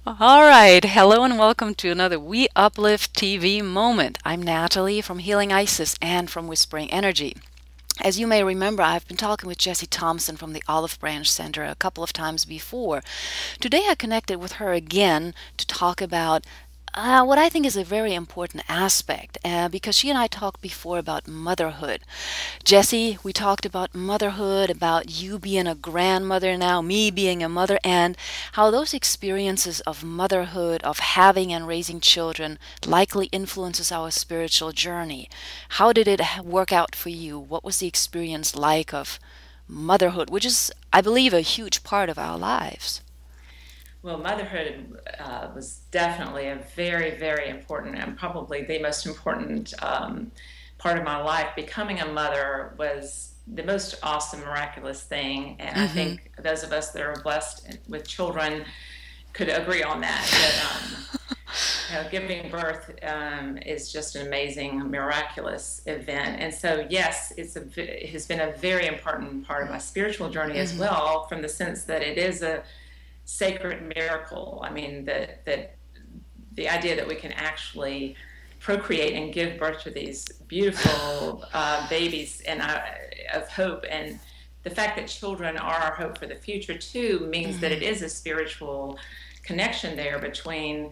All right. Hello and welcome to another We Uplift TV moment. I'm Natalie from Healing Isis and from Whispering Energy. As you may remember, I've been talking with Jessie Thompson from the Olive Branch Center a couple of times before. Today I connected with her again to talk about what I think is a very important aspect because she and I talked before about motherhood. Jesse, we talked about motherhood, about you being a grandmother now, me being a mother, and how those experiences of motherhood, of having and raising children, likely influences our spiritual journey. How did it work out for you? What was the experience like of motherhood, which is, I believe, a huge part of our lives? Well, motherhood was definitely a very, very important and probably the most important part of my life. Becoming a mother was the most awesome, miraculous thing. And I Hmm. think those of us that are blessed with children could agree on that, giving birth is just an amazing, miraculous event. And so, yes, it has been a very important part of my spiritual journey as Hmm. well, from the sense that it is a sacred miracle. I mean, that the idea that we can actually procreate and give birth to these beautiful babies and of hope, and the fact that children are our hope for the future too means that it Hmm. is a spiritual connection there between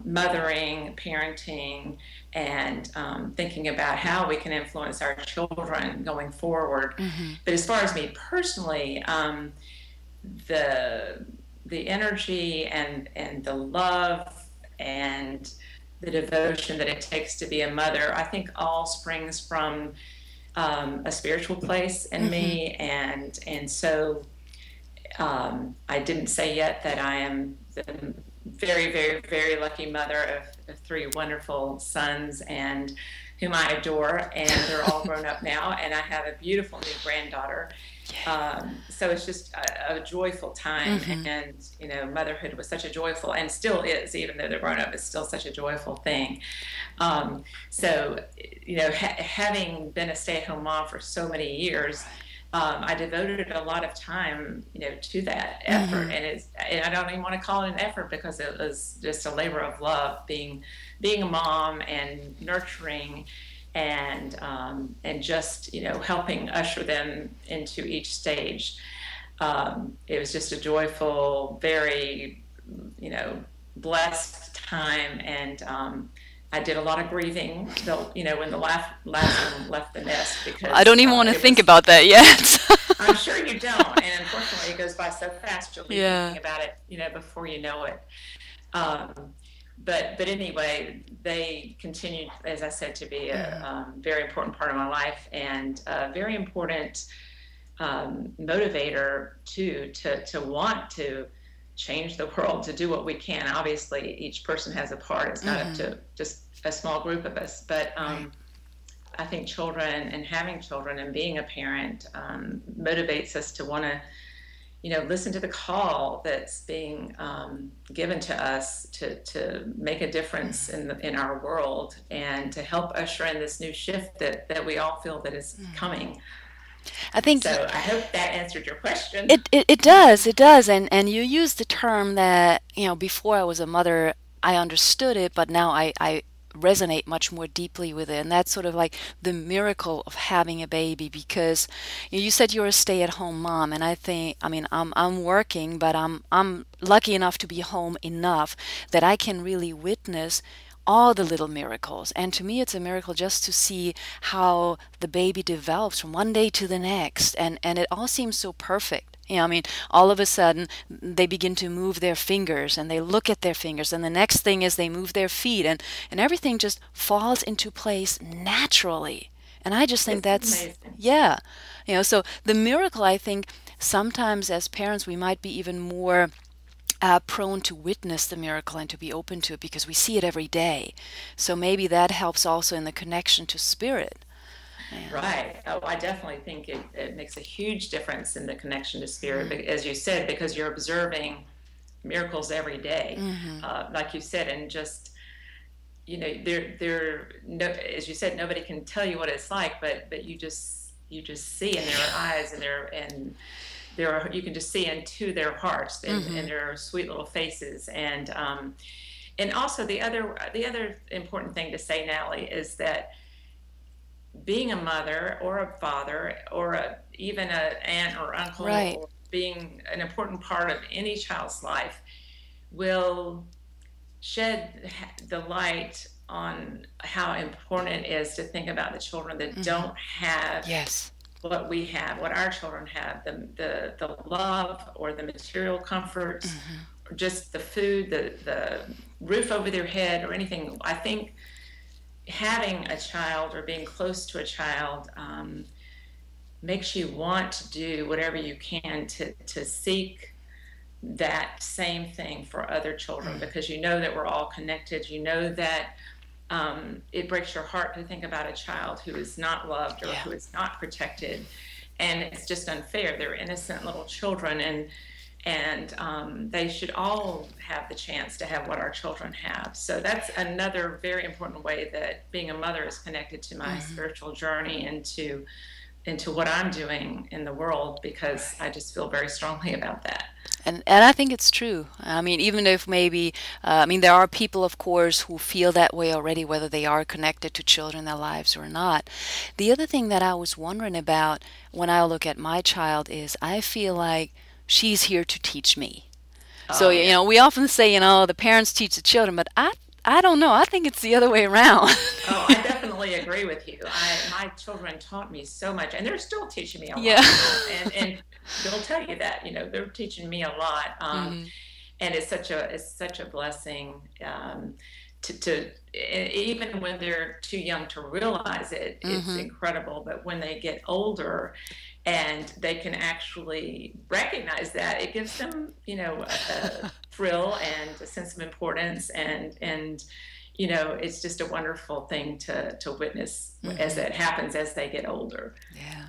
mothering, parenting, and thinking about how we can influence our children going forward. Hmm. But as far as me personally, the the energy and the love and the devotion that it takes to be a mother, I think all springs from a spiritual place in Hmm. me, and so I didn't say yet that I am the very, very, very lucky mother of three wonderful sons and whom I adore, and they're all grown up now, and I have a beautiful new granddaughter. So it's just a joyful time, Hmm. and motherhood was such a joyful, and still is, even though they're grown up, it's still such a joyful thing. So, having been a stay-at-home mom for so many years, I devoted a lot of time, to that effort, Hmm. and I don't even want to call it an effort because it was just a labor of love, being a mom and nurturing, and just helping usher them into each stage. It was just a joyful, very you know blessed time, and I did a lot of grieving, when the last one left the nest, I because don't even want to it think was. about that yet. I'm sure you don't, and unfortunately, it goes by so fast. You'll be Yeah. thinking about it, before you know it. Um, but anyway, they continued, as I said, to be a Hmm. very important part of my life, and a very important motivator too, to want to change the world, to do what we can. Obviously, each person has a part. It's not up Hmm. to just a small group of us, but Right. I think children and having children and being a parent motivates us to want to, listen to the call that's being given to us to make a difference in our world, and to help usher in this new shift that we all feel that is coming. I think So I hope that answered your question. it does, it does. And you use the term that, before I was a mother, I understood it, but now I resonate much more deeply with it. And that's sort of like the miracle of having a baby because you said you're a stay-at-home mom, and I think, I mean, I'm working, but I'm lucky enough to be home enough that I can really witness all the little miracles. And to me, it's a miracle just to see how the baby develops from one day to the next. And it all seems so perfect. I mean, all of a sudden they begin to move their fingers and they look at their fingers. And the next thing is they move their feet and everything just falls into place naturally. And I just think It's that's, amazing. yeah. So the miracle, I think, sometimes as parents, we might be even more prone to witness the miracle and to be open to it because we see it every day. So maybe that helps also in the connection to spirit. Yeah. Right. Oh, I definitely think it makes a huge difference in the connection to spirit, Mm-hmm. as you said, because you're observing miracles every day, Mm-hmm. like you said, and just they're no, as you said, nobody can tell you what it's like, but you just see in their eyes and you can just see into their hearts and Mm-hmm. their sweet little faces. And also the other important thing to say, Natalie, is that being a mother or a father or even an aunt or uncle, Right. or being an important part of any child's life, will shed the light on how important it is to think about the children that Mm-hmm. don't have Yes. what we have, what our children have, the love or the material comforts, Mm-hmm. or just the food, the roof over their head, or anything. I think having a child or being close to a child makes you want to do whatever you can to seek that same thing for other children, Mm. because you know that we're all connected. You know that it breaks your heart to think about a child who is not loved or Yeah. who is not protected, and it's just unfair. They're innocent little children, and they should all have the chance to have what our children have. So that's another very important way that being a mother is connected to my Mm-hmm. spiritual journey and into what I'm doing in the world, because I just feel very strongly about that. And I think it's true. I mean, even if maybe, I mean, there are people, of course, who feel that way already, whether they are connected to children in their lives or not. The other thing that I was wondering about when I look at my child is I feel like she's here to teach me. So, Oh yeah. we often say, the parents teach the children, but I don't know. I think it's the other way around. Oh, I definitely agree with you. My children taught me so much, and they're still teaching me a Yeah. lot. And they'll tell you that, they're teaching me a lot. Hmm. And it's such a blessing, to even when they're too young to realize it, it's Hmm. incredible. But when they get older and they can actually recognize that, it gives them, a thrill and a sense of importance, and it's just a wonderful thing to witness as Hmm. it happens as they get older. Yeah.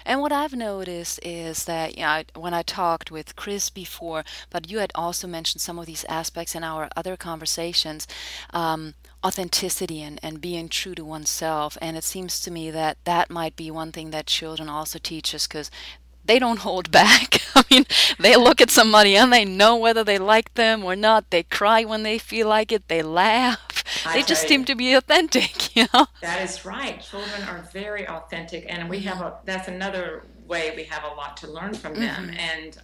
And what I've noticed is that, when I talked with Chris before, but you had also mentioned some of these aspects in our other conversations, authenticity and being true to oneself. And it seems to me that that might be one thing that children also teach us because they don't hold back. I mean, they look at somebody and they know whether they like them or not. They cry when they feel like it. They laugh. I They just tell seem you, to be authentic. that is right. Children are very authentic, and Hmm. that's another way we have a lot to learn from them. Hmm. And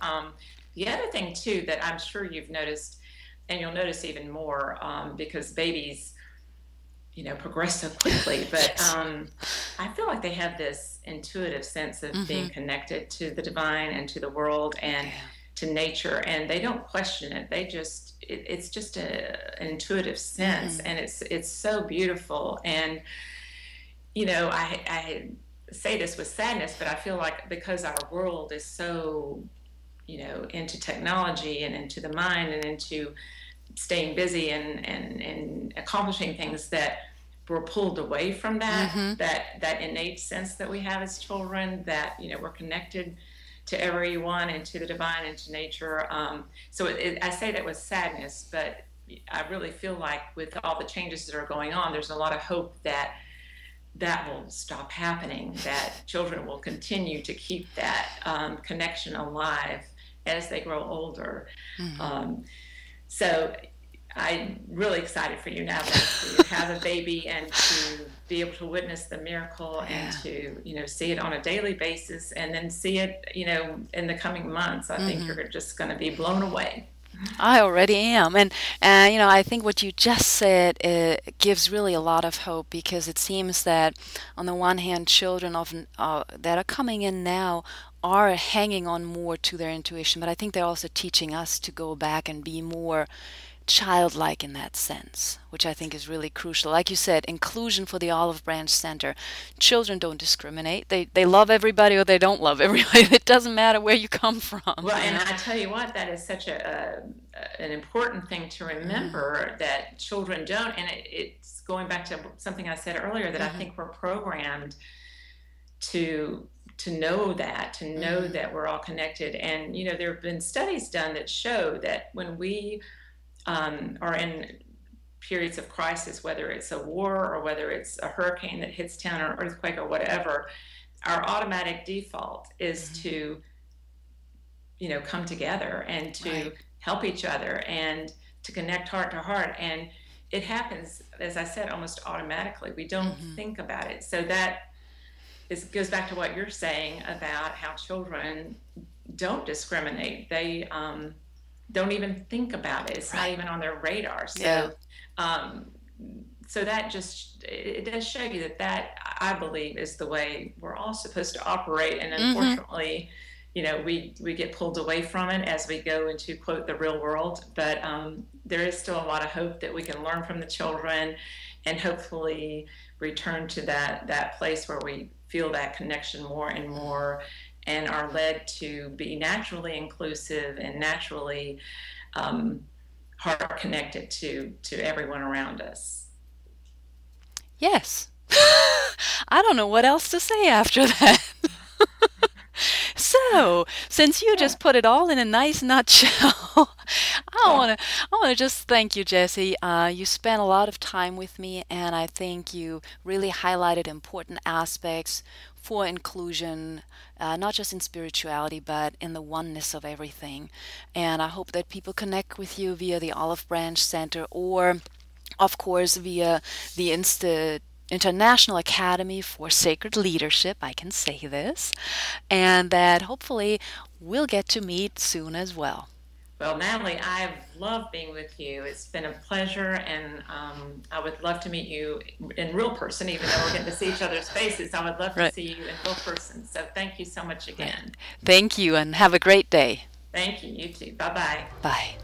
the other thing too that I'm sure you've noticed, and you'll notice even more, because babies, progress so quickly. But Yes. I feel like they have this intuitive sense of Hmm. being connected to the divine and to the world and Yeah. to nature, and they don't question it. It's just an intuitive sense, Hmm. and it's so beautiful. And I say this with sadness, but I feel like because our world is so into technology and into the mind and into staying busy and accomplishing things, that we're pulled away from Hmm. that innate sense that we have as children, that we're connected to everyone and to the divine and to nature. So I say that with sadness, but I really feel like with all the changes that are going on, there's a lot of hope that that will stop happening, that children will continue to keep that connection alive as they grow older. Hmm. Um, so I'm really excited for you now to have a baby and to be able to witness the miracle and Yeah. to see it on a daily basis, and then see it in the coming months. I think Hmm. you're just going to be blown away. I already am. And I think what you just said gives really a lot of hope because it seems that, on the one hand, children often that are coming in now are hanging on more to their intuition, but I think they're also teaching us to go back and be more childlike in that sense, which I think is really crucial. Like you said, inclusion for the Olive Branch Center. Children don't discriminate. They love everybody or they don't love everybody. It doesn't matter where you come from, Well, you and know? I tell you what, that is such an important thing to Mm-hmm. remember, that children don't. And it's going back to something I said earlier, that I Mm-hmm. think we're programmed to to know Mm-hmm. that we're all connected. And there have been studies done that show that when we are in periods of crisis, whether it's a war or whether it's a hurricane that hits town or an earthquake or whatever, our automatic default is Mm-hmm. to come together and to Right. help each other and to connect heart to heart. And it happens, as I said, almost automatically. We don't Hmm. think about it. So that goes back to what you're saying about how children don't discriminate. They don't even think about it. It's not Right. even on their radar. Yeah. Um, so that just it does show you that I believe is the way we're all supposed to operate. And Hmm. unfortunately, we get pulled away from it as we go into quote the real world. But there is still a lot of hope that we can learn from the children, and hopefully return to that place where we feel that connection more and more, and are led to be naturally inclusive and naturally um, heart connected to everyone around us. Yes. I don't know what else to say after that. So, since you Yeah. just put it all in a nice nutshell, I Well, want to I want to just thank you, Jesse. You spent a lot of time with me, and I think you really highlighted important aspects for inclusion, not just in spirituality, but in the oneness of everything. And I hope that people connect with you via the Olive Branch Center or of course, via the International Academy for Sacred Leadership. I can say this, and that hopefully we'll get to meet soon as well. well, Natalie, I've loved being with you. It's been a pleasure, and I would love to meet you in real person, even though we're getting to see each other's faces. I would love to Right, see you in real person. So thank you so much right. again. Thank you and have a great day. Thank you. You too. Bye bye. Bye.